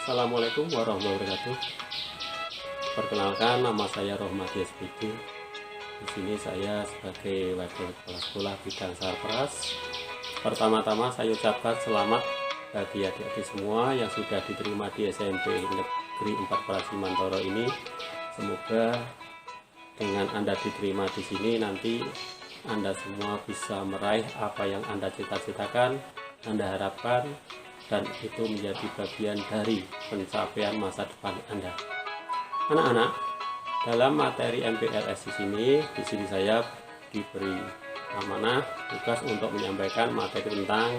Assalamualaikum warahmatullahi wabarakatuh. Perkenalkan, nama saya Rohmadi SPD. Di sini saya sebagai wakil kepala sekolah bidang Sarpras. Pertama-tama saya ucapkan selamat bagi adik-adik semua yang sudah diterima di SMP Negeri 4 Prasimantoro ini. Semoga dengan Anda diterima di sini nanti Anda semua bisa meraih apa yang Anda cita-citakan, Anda harapkan, dan itu menjadi bagian dari pencapaian masa depan Anda. Anak-anak, dalam materi MPLS di sini saya diberi amanah tugas untuk menyampaikan materi tentang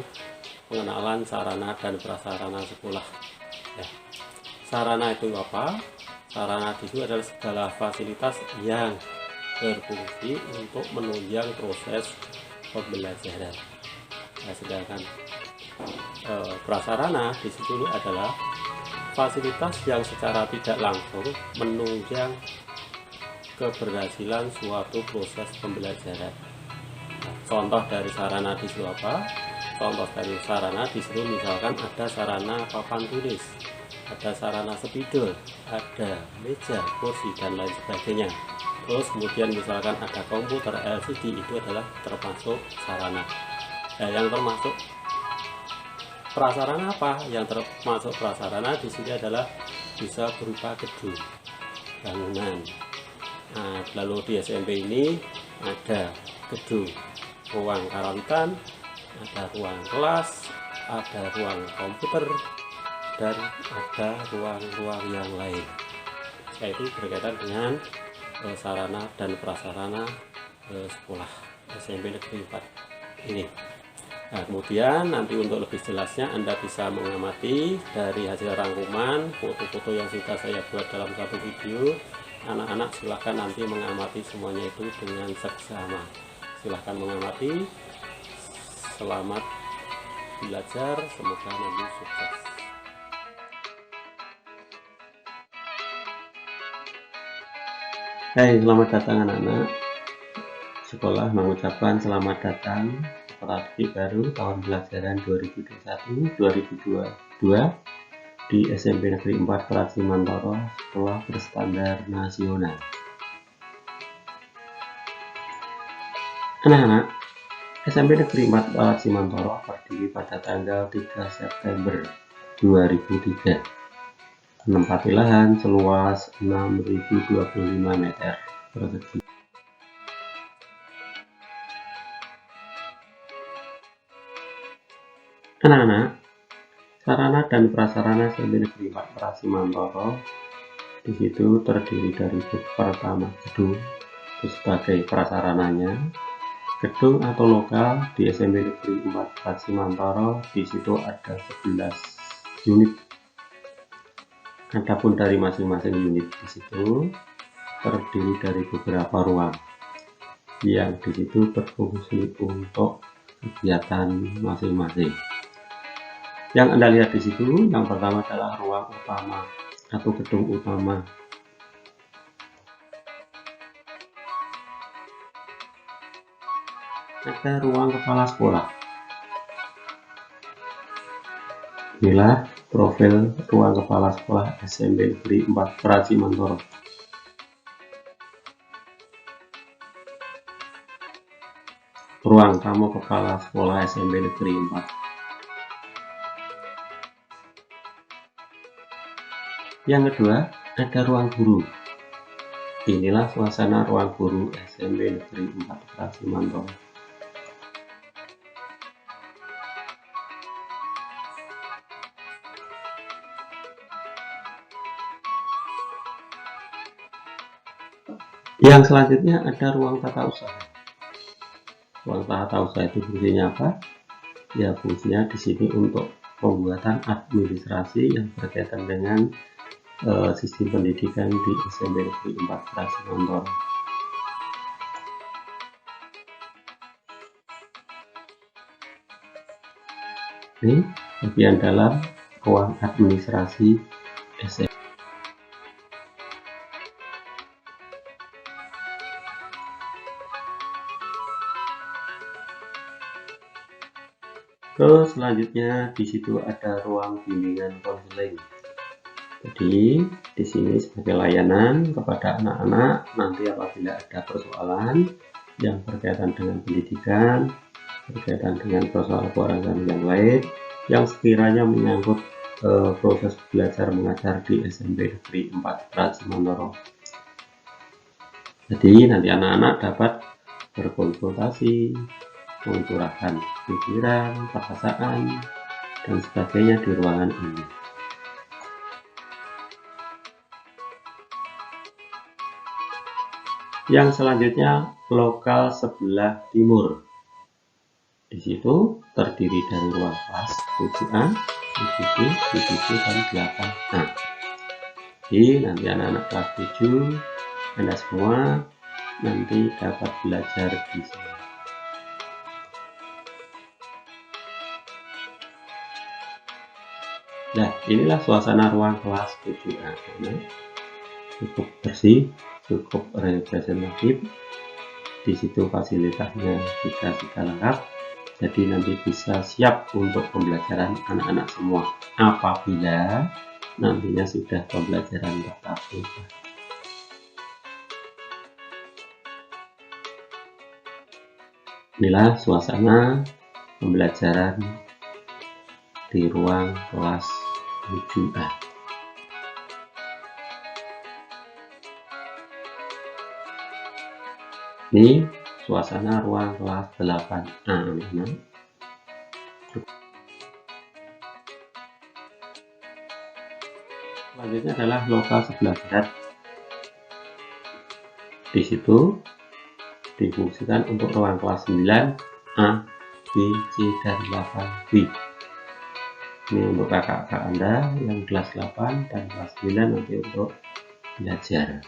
pengenalan sarana dan prasarana sekolah. Ya. Sarana itu apa? Sarana itu adalah segala fasilitas yang berfungsi untuk menunjang proses pembelajaran. Nah, sedangkan prasarana di situ adalah fasilitas yang secara tidak langsung menunjang keberhasilan suatu proses pembelajaran. Nah, contoh dari sarana di situ apa? Contoh dari sarana di situ misalkan ada sarana papan tulis, ada sarana spidol, ada meja, kursi, dan lain sebagainya. Terus kemudian misalkan ada komputer LCD, itu adalah termasuk sarana. Nah, yang termasuk prasarana apa? Yang termasuk prasarana di sini adalah bisa berupa gedung, bangunan. Nah, lalu di SMP ini ada gedung, ruang karawitan, ada ruang kelas, ada ruang komputer, dan ada ruang-ruang yang lain. Yaitu berkaitan dengan sarana dan prasarana sekolah SMP Negeri 4 ini. Nah, kemudian nanti untuk lebih jelasnya Anda bisa mengamati dari hasil rangkuman foto-foto yang sudah saya buat dalam satu video. Anak-anak silahkan nanti mengamati semuanya itu dengan seksama. Silahkan mengamati. Selamat belajar, semoga nanti sukses. Hai, selamat datang anak-anak. Sekolah mengucapkan selamat datang kepada adik baru tahun pelajaran 2021-2022 di SMP Negeri 4 Prasimantoro, sekolah berstandar nasional. Anak-anak, SMP Negeri 4 Prasimantoro berdiri pada tanggal 3 September 2003. Menempati lahan seluas 6.025 meter persegi. Anak-anak, sarana dan prasarana SMP Negeri 4 Prasimantoro di situ terdiri dari pertama gedung sebagai prasarananya. Gedung atau lokal di SMP Negeri 4 Prasimantoro di situ ada 11 unit. Adapun dari masing-masing unit di situ terdiri dari beberapa ruang yang di situ berfungsi untuk kegiatan masing-masing. Yang Anda lihat di situ, yang pertama adalah ruang utama atau gedung utama. Ada ruang kepala sekolah. Inilah profil ruang kepala sekolah SMP Negeri 4 Prasimantoro. Ruang tamu kepala sekolah SMP Negeri 4. Yang kedua, ada ruang guru. Inilah suasana ruang guru SMP Negeri 4 Prasimantoro. Yang selanjutnya ada ruang tata usaha. Ruang tata usaha itu fungsinya apa? Ya, fungsinya di sini untuk pembuatan administrasi yang berkaitan dengan sistem pendidikan di SMP Negeri 4 Prasimantoro. Ini bagian dalam ruang administrasi SMP. Terus selanjutnya di situ ada ruang bimbingan konseling. Jadi di sini sebagai layanan kepada anak-anak, nanti apabila ada persoalan yang berkaitan dengan pendidikan, berkaitan dengan persoalan keuangan yang lain, yang sekiranya menyangkut proses belajar mengajar di SMP Negeri 4 Pracimantoro. Jadi nanti anak-anak dapat berkonsultasi, mencurahkan pikiran, perasaan, dan sebagainya di ruangan ini. Yang selanjutnya lokal sebelah timur. Di situ terdiri dari ruang kelas 7A, 7B, 7C, dan 8A. Jadi nanti anak-anak kelas 7, Anda semua nanti dapat belajar di sini. Nah, inilah suasana ruang kelas 7A. Cukup bersih, cukup representatif. Di situ fasilitasnya sudah lengkap, jadi nanti bisa siap untuk pembelajaran anak-anak semua apabila nantinya sudah pembelajaran tatap muka. Inilah suasana pembelajaran di ruang kelas 7A. Ini suasana ruang kelas 8A. Selanjutnya adalah lokal sebelah barat. Di situ difungsikan untuk ruang kelas 9A, B, C, dan 8B. Ini untuk kakak-kakak Anda yang kelas 8 dan kelas 9 nanti untuk belajar.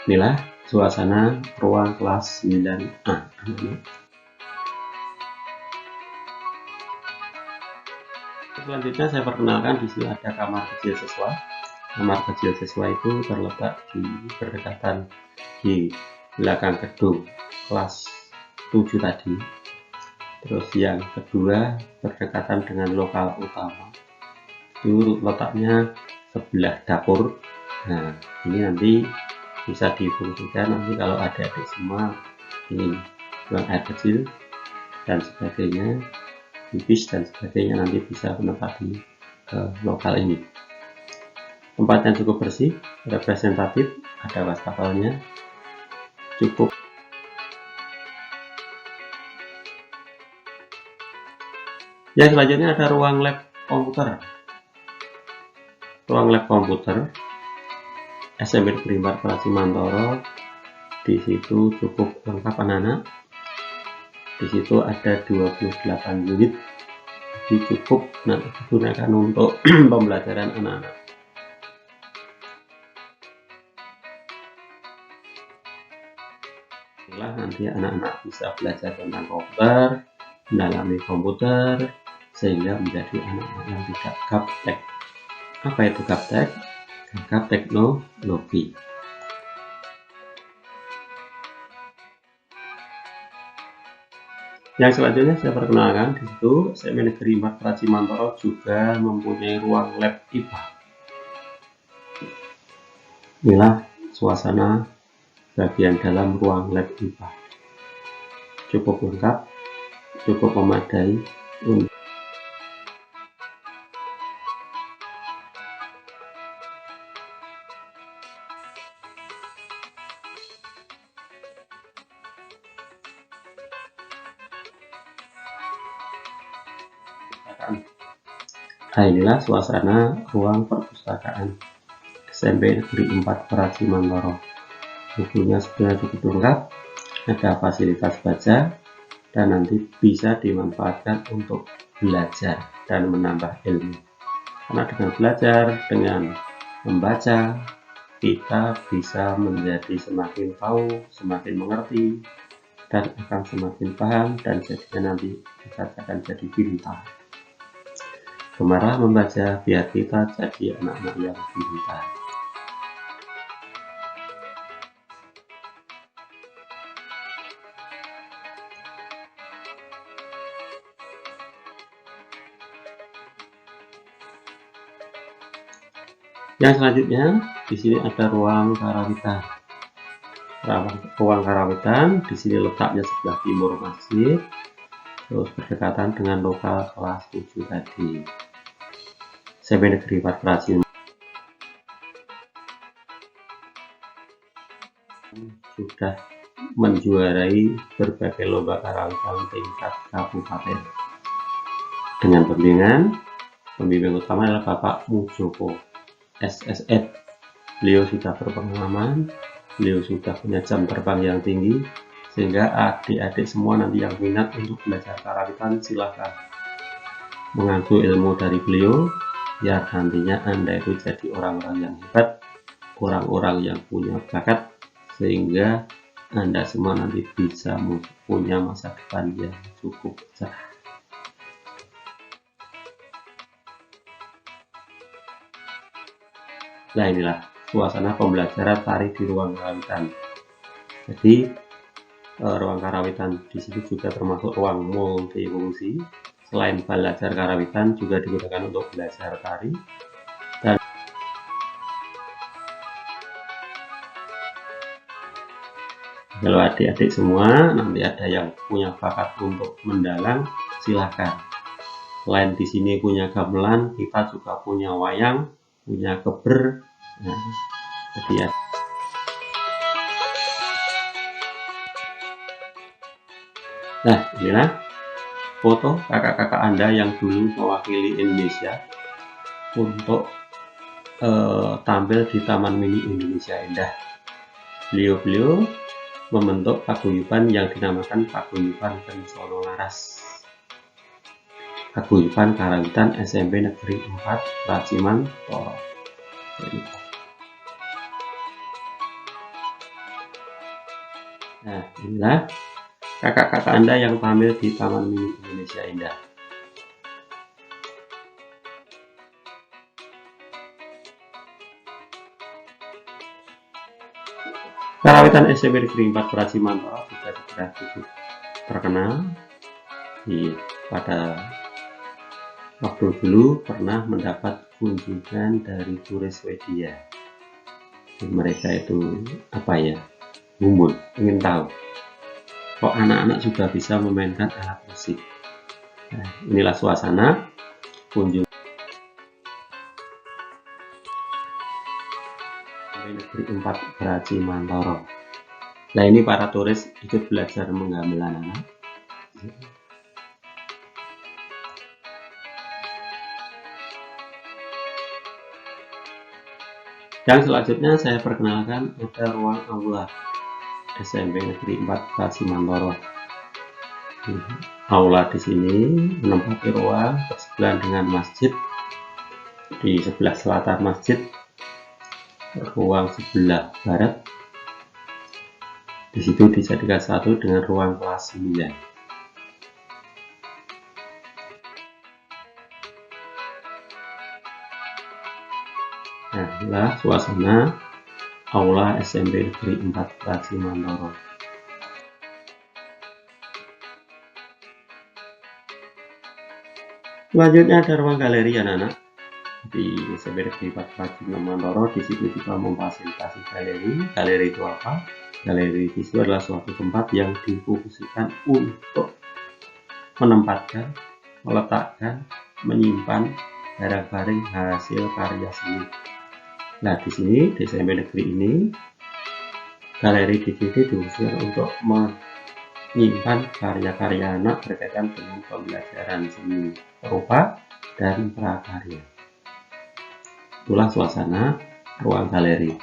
Inilah suasana ruang kelas 9A. Selanjutnya saya perkenalkan, di sini ada kamar kecil siswa. Kamar kecil siswa itu terletak di berdekatan di belakang gedung kelas 7 tadi. Terus yang kedua berdekatan dengan lokal utama. Itu letaknya sebelah dapur. Nah, ini nanti bisa difungsikan nanti kalau adik-adik semua ingin buang air kecil dan sebagainya, pipis dan sebagainya, nanti bisa menempati lokal ini. Tempatnya cukup bersih, representatif, ada wastafelnya, cukup. Yang selanjutnya ada ruang lab komputer. Ruang lab komputer SMP Negeri 4 Pracimantoro. Di situ cukup lengkap anak-anak. Di situ ada 28 unit. Jadi cukup nanti digunakan untuk pembelajaran anak-anak. Inilah nanti anak-anak bisa belajar tentang komputer, mendalami komputer, sehingga menjadi anak-anak yang tidak gaptek. Apa itu gaptek? Gagap teknologi. Yang selanjutnya saya perkenalkan, di situ SMP Negeri 4 Pracimantoro juga mempunyai ruang lab IPA. Inilah suasana bagian dalam ruang lab IPA. Cukup lengkap, cukup memadai untuk Nah, inilah suasana ruang perpustakaan SMP Negeri 4 Pracimantoro. Bukunya sebenarnya cukup lengkap, ada fasilitas baca, dan nanti bisa dimanfaatkan untuk belajar dan menambah ilmu. Karena dengan belajar, dengan membaca, kita bisa menjadi semakin tahu, semakin mengerti, dan akan semakin paham, dan jadinya nanti kita akan jadi pintar. Gemara membaca biar kita jadi anak-anak yang pintar. Yang selanjutnya di sini ada ruang karawitan. Ruang karawitan di sini letaknya sebelah timur masjid, terus berdekatan dengan lokal kelas 7 tadi. SMP Negeri 4 Pracin sudah menjuarai berbagai lomba karawitan tingkat kabupaten. Dengan pembimbing utama adalah Bapak Mujoko SSF. Beliau sudah berpengalaman, beliau sudah punya jam terbang yang tinggi, sehingga adik-adik semua nanti yang minat untuk belajar karawitan silahkan mengambil ilmu dari beliau, biar nantinya Anda itu jadi orang-orang yang hebat, orang-orang yang punya bakat, sehingga Anda semua nanti bisa punya masa depan yang cukup cerah. Nah, inilah suasana pembelajaran tari di ruang karawitan. Jadi ruang karawitan di situ juga termasuk ruang multifungsi. Selain belajar karawitan juga digunakan untuk belajar tari. Dan kalau adik-adik semua nanti ada yang punya bakat untuk mendalang, silahkan. Selain di sini punya gamelan, kita juga punya wayang, punya keber. Nah, jadi ya. Nah, inilah foto kakak-kakak Anda yang dulu mewakili Indonesia untuk tampil di Taman Mini Indonesia Indah. Beliau membentuk paguyuban yang dinamakan Paguyuban Kensono Laras, Paguyuban Karawitan SMP Negeri 4 Pracimantoro. Nah, inilah kakak-kakak Anda yang tampil di Taman Mini Indonesia Indah. Karawitan SMP Negeri 4 Pracimantoro juga sudah cukup terkenal pada waktu dulu pernah mendapat kunjungan dari turis Swedia. Mereka itu ngumpul, ingin tahu kok anak-anak juga bisa memainkan alat musik. Nah, inilah suasana kunjungan Negeri 4 Pracimantoro. Nah, ini para turis ikut belajar menggamel anak-anak. Yang selanjutnya saya perkenalkan ada ruang aula SMP Negeri 4 Pracimantoro. Aula di sini menempati ruang bersebelahan dengan masjid. Di sebelah selatan masjid, ruang sebelah barat. Di situ dijadikan satu dengan ruang kelas 9. Nah, inilah suasana aula SMP Negeri 4 Pracimantoro. Selanjutnya ada ruang galeri anak-anak di SMP Negeri 4 Pracimantoro. Di situ juga memfasilitasi galeri. Galeri itu apa? Galeri itu adalah suatu tempat yang difungsikan untuk menempatkan, meletakkan, menyimpan barang-barang hasil karya seni. Nah, di sini di SMP Negeri ini, galeri di sini difungsikan untuk menyimpan karya-karya anak berkaitan dengan pembelajaran seni rupa dan prakarya. Itulah suasana ruang galeri.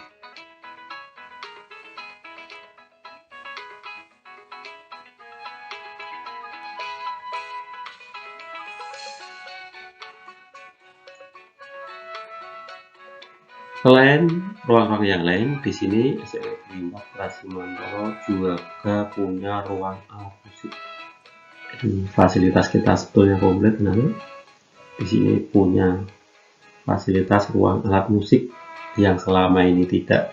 Selain ruang-ruang yang lain, di sini SMP Negeri 4 Pracimantoro juga punya ruang alat musik. Jadi fasilitas kita sebetulnya komplit, di sini punya fasilitas ruang alat musik yang selama ini tidak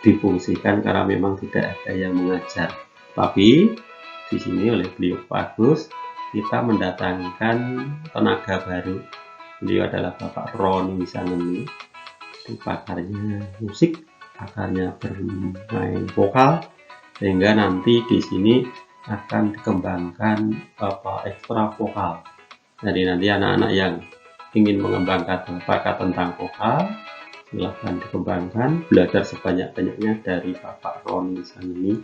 difungsikan karena memang tidak ada yang mengajar. Tapi di sini oleh beliau Pak Agus kita mendatangkan tenaga baru. Beliau adalah Bapak Roni Wisangeni. pakarnya musik, pakarnya bermain vokal, sehingga nanti di sini akan dikembangkan ekstra vokal. Jadi nanti anak-anak yang ingin mengembangkan bakat tentang vokal, silahkan dikembangkan, belajar sebanyak-banyaknya dari Bapak Roni Saneni,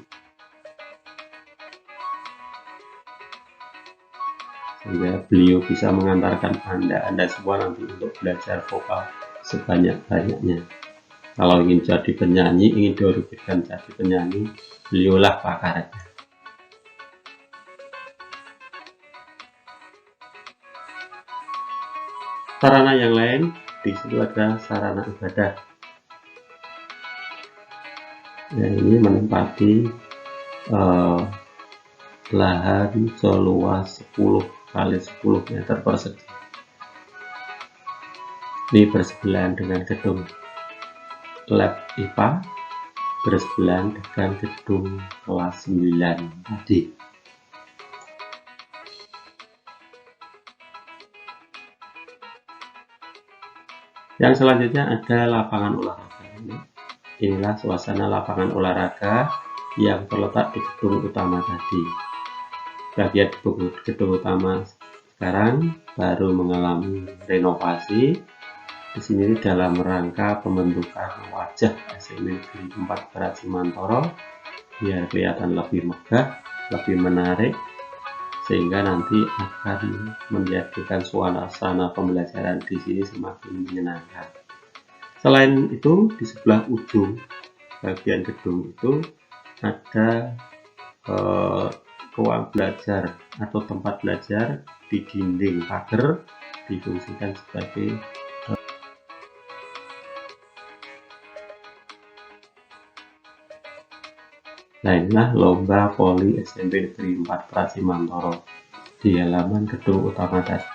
sehingga beliau bisa mengantarkan Anda semua nanti untuk belajar vokal sebanyak-banyaknya. Kalau ingin jadi penyanyi, ingin diorbitkan jadi penyanyi, beliaulah pakarnya. Sarana yang lain di situ ada sarana ibadah. Ya, ini menempati lahan seluas 10 kali 10 meter persegi. Ini bersebelahan dengan gedung lab IPA, bersebelahan dengan gedung kelas 9 tadi. Yang selanjutnya ada lapangan olahraga. Inilah suasana lapangan olahraga yang terletak di gedung utama tadi. Bagian gedung utama sekarang baru mengalami renovasi. Di sini dalam rangka pembentukan wajah SMA Negeri 4 Pracimantoro biar kelihatan lebih megah, lebih menarik, sehingga nanti akan menjadikan suasana pembelajaran di sini semakin menyenangkan. Selain itu, di sebelah ujung bagian gedung itu ada ruang belajar atau tempat belajar di dinding pagar, difungsikan sebagai Nah, inilah lomba voli SMP Negeri 4 Pracimantoro di halaman gedung utama tadi.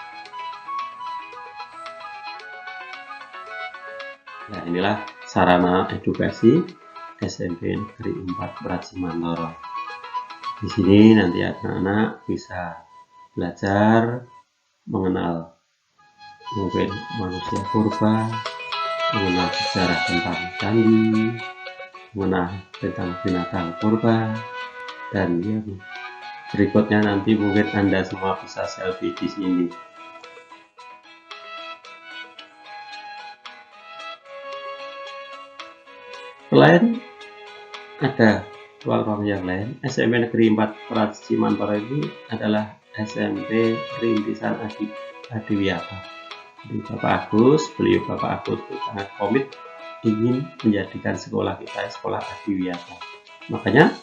Nah, inilah sarana edukasi SMP Negeri 4 Pracimantoro. Di sini nanti anak-anak bisa belajar mengenal mungkin manusia purba, mengenal sejarah tentang candi, mengenal tentang binatang purba, dan yang berikutnya nanti mungkin Anda semua bisa selfie di sini. Selain ada ruang-ruang yang lain, SMP Negeri 4 Pracimantoro ini adalah SMP rintisan Adiwiyata. Jadi Bapak Agus sangat komit ingin menjadikan sekolah kita sekolah Adiwiyata. Makanya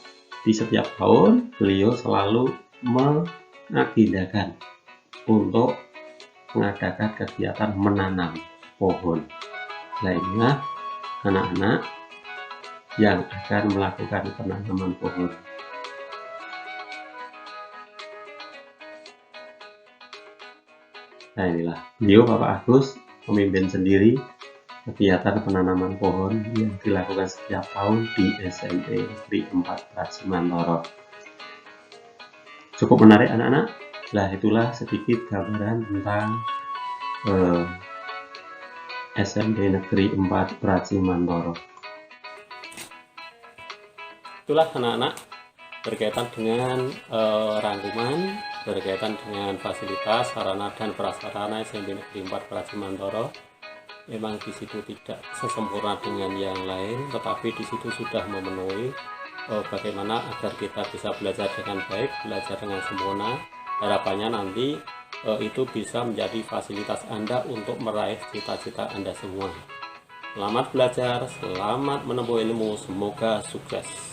di setiap tahun beliau selalu mengagendakan untuk mengadakan kegiatan menanam pohon. Lainnya anak-anak yang akan melakukan penanaman pohon. Nah, inilah beliau Bapak Agus memimpin sendiri kegiatan penanaman pohon yang dilakukan setiap tahun di SMP Negeri 4 Pracimantoro. Cukup menarik anak-anak. Nah, itulah sedikit gambaran tentang SMP Negeri 4 Pracimantoro. Itulah anak-anak berkaitan dengan rangkuman, berkaitan dengan fasilitas, sarana dan prasarana SMP Negeri 4 Pracimantoro. Memang di situ tidak sesempurna dengan yang lain, tetapi di situ sudah memenuhi bagaimana agar kita bisa belajar dengan baik, belajar dengan sempurna. Harapannya nanti itu bisa menjadi fasilitas Anda untuk meraih cita-cita Anda semua. Selamat belajar, selamat menempuh ilmu, semoga sukses.